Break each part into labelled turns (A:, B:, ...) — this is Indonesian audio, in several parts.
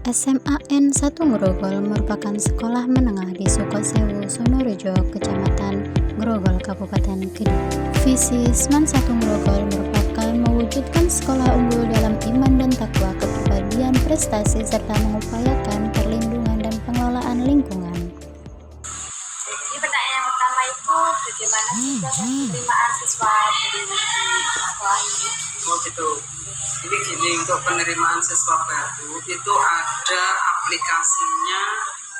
A: SMAN 1 Grogol merupakan sekolah menengah di Sukosewu, Sonorejo, Kecamatan Grogol, Kabupaten Kediri. Visi SMAN 1 Grogol merupakan mewujudkan sekolah unggul dalam iman dan takwa, kepribadian, prestasi, serta mengupayakan perlindungan dan pengelolaan lingkungan.
B: Jadi pertanyaan yang pertama itu bagaimana sih proses penerimaan siswa dari sekolah ini?
C: Oh gitu. Jadi gini, untuk penerimaan siswa baru itu ada aplikasinya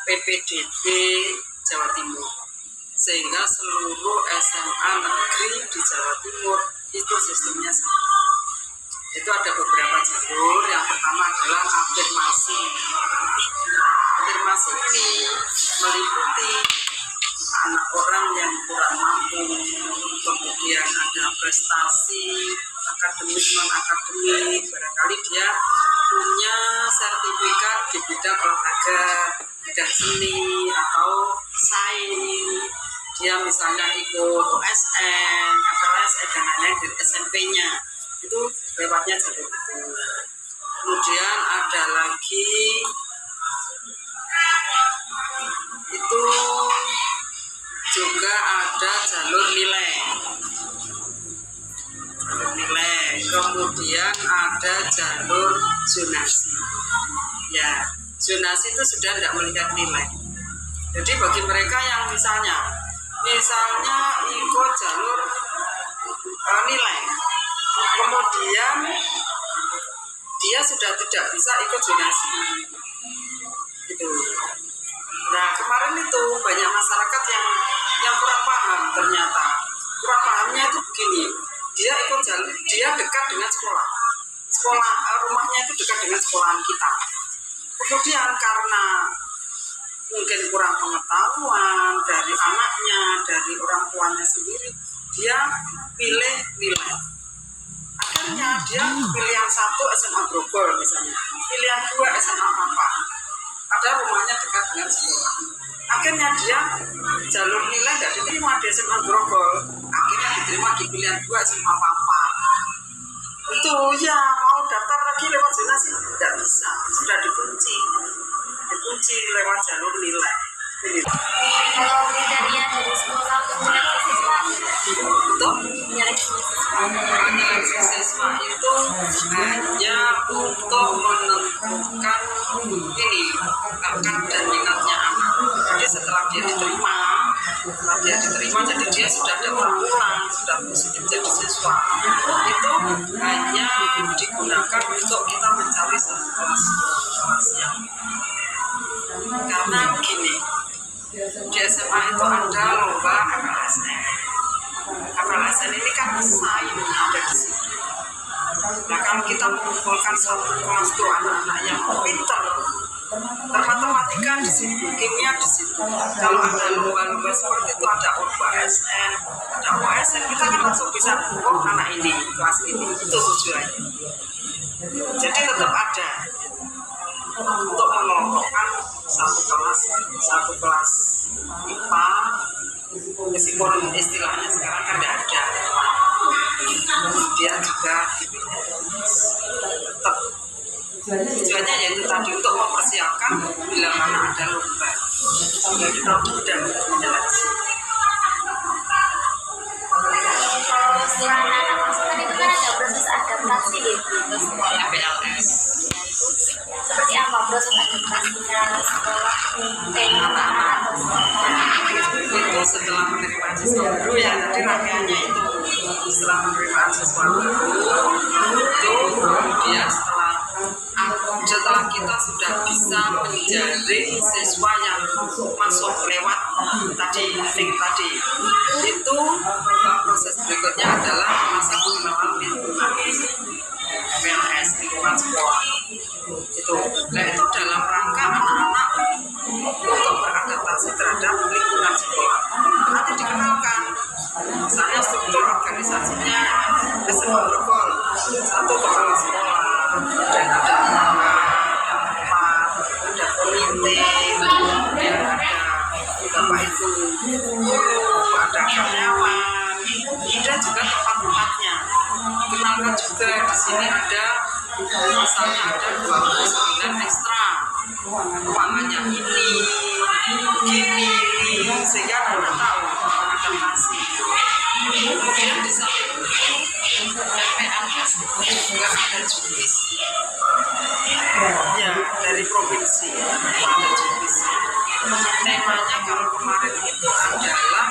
C: PPDB Jawa Timur, sehingga seluruh SMA negeri di Jawa Timur itu sistemnya sama. Itu ada beberapa jalur. Yang pertama adalah afirmasi. Afirmasi ini meliputi anak orang yang kurang mampu, kemudian ada prestasi akademik non akademik, barangkali dia punya sertifikat di bidang olahraga, bidang seni atau sains, dia misalnya ikut OSN, FLSN dan lain-lain dari SMP-nya, itu lewatnya jalur itu. Kemudian ada lagi itu juga ada jalur nilai, kemudian ada jalur zonasi. Ya, zonasi itu sudah tidak melihat nilai. Jadi bagi mereka yang misalnya ikut jalur nilai, kemudian dia sudah tidak bisa ikut zonasi, gitu. Nah, kemarin itu banyak masyarakat yang kurang paham. Ternyata kurang pahamnya itu begini, dia ikut jalur, dia dekat dengan sekolah, rumahnya itu dekat dengan sekolahan kita. Kemudian karena mungkin kurang pengetahuan dari anaknya, dari orang tuanya sendiri, dia pilih nilai. Akhirnya dia pilihan 1 SMA Grogol misalnya, pilihan 2 SMA Papa, ada rumahnya dekat dengan sekolah. Akhirnya dia jalur nilai tidak diterima di SMA Grogol, akhirnya diterima di pilihan 2 SMA Papa. Itu ya mau daftar lagi lewat zonasi tidak bisa, sudah dikunci lewat jalur nilai.
B: Kalau kriteria dari sekolah untuk menyeleksi siswa,
C: Menyeleksi siswa itu hanya untuk menentukan ini bakat dan minatnya anak. Jadi setelah dia diterima, jadi dia sudah dapat ulang, sudah positif jadi siswa, itu hanya digunakan untuk kita mencari satu kelas yang, karena begini, di SMA itu ada lomba FLSN. FLSN ini kan sains ada di situ. Nah, kalau kita mengumpulkan satu kelas itu anak-anak yang pintar, matematika di situ, kimia di situ. Kalau ada lomba-lomba seperti itu, ada OSN, ada OSN, kita kan langsung bisa, oh anak ini, kelas ini, itu tujuannya. Jadi tetap ada untuk mengelompokkan satu kelas IPA, meskipun istilahnya sekarang kan tidak ada. Kemudian juga tetap tujuannya yaitu tadi untuk mempersiapkan bila mana ada lomba, sehingga kita mudah menyeleksi.
B: kalau setelah anak masuk kan itu kan ada proses adaptasi gitu ke sekolah.
C: PLS.
B: Seperti apa proses adaptasinya sekolah anak atau sekolah?
C: Itu setelah penerimaan siswa baru ya, tadi rangkaiannya itu setelah penerimaan siswa baru itu kemudian setelah kita sudah bisa menjaring siswa yang masuk lewat link tadi, itu proses berikutnya adalah masa pengenalan lingkungan PLS, lingkungan sekolah itu. Nah, itu dalam rangka anak-anak untuk beradaptasi terhadap lingkungan sekolah. Nanti dikenalkan misalnya struktur organisasinya SMA Grogol, 1 kepala sekolah, dan ada ada komite, kemudian ada bapak ibu guru, ada karyawan, kemudian juga tempat-tempatnya dikenalkan juga. Di sini ada misalnya ada 29 ekstra ruangannya ini begini sehingga anak tahu adaptasi. Kemudian di samping itu PPAS itu juga ada jukis ya dari provinsi, ada jukis. Temanya kalau kemarin itu adalah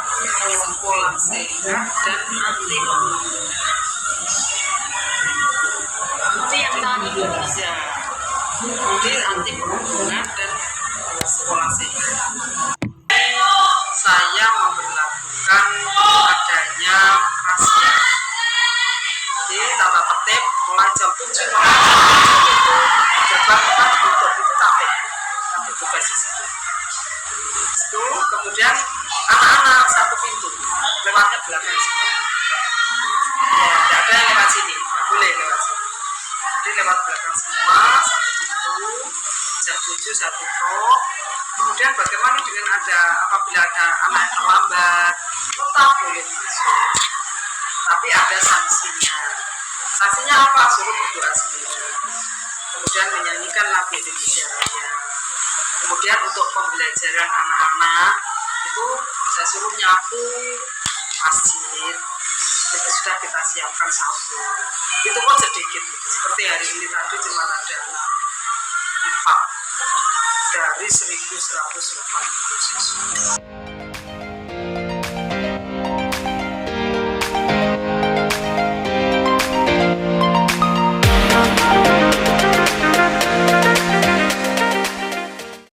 C: sekolah sehat dan anti pembunuhan.
B: Itu yang tahun ini.
C: Ya, jadi anti perhubungan dan sekolah sehat. Saya memperlakukan adanya rahasia. Jadi tata tertib mulai jam 7 itu gerbang tempat tutup itu tapi tugas di situ. Itu kemudian anak-anak satu pintu lewatnya belakang semua. Ya, tidak ada yang lewat sini, tidak boleh lewat sini. Jadi lewat belakang semua, satu pintu, jam 7 satu tok. Kemudian bagaimana dengan apabila ada anak yang terlambat, tetap boleh masuk. Tapi ada sanksinya. Sanksinya apa? Suruh berdoa sendiri. Kemudian menyanyikan lagu Indonesia Raya. Kemudian untuk pembelajaran anak-anak itu saya suruh nyapu masjid. Itu sudah kita siapkan sapu. Itu pun sedikit. Seperti hari ini tadi cuma ada 4 dari 1180 siswa.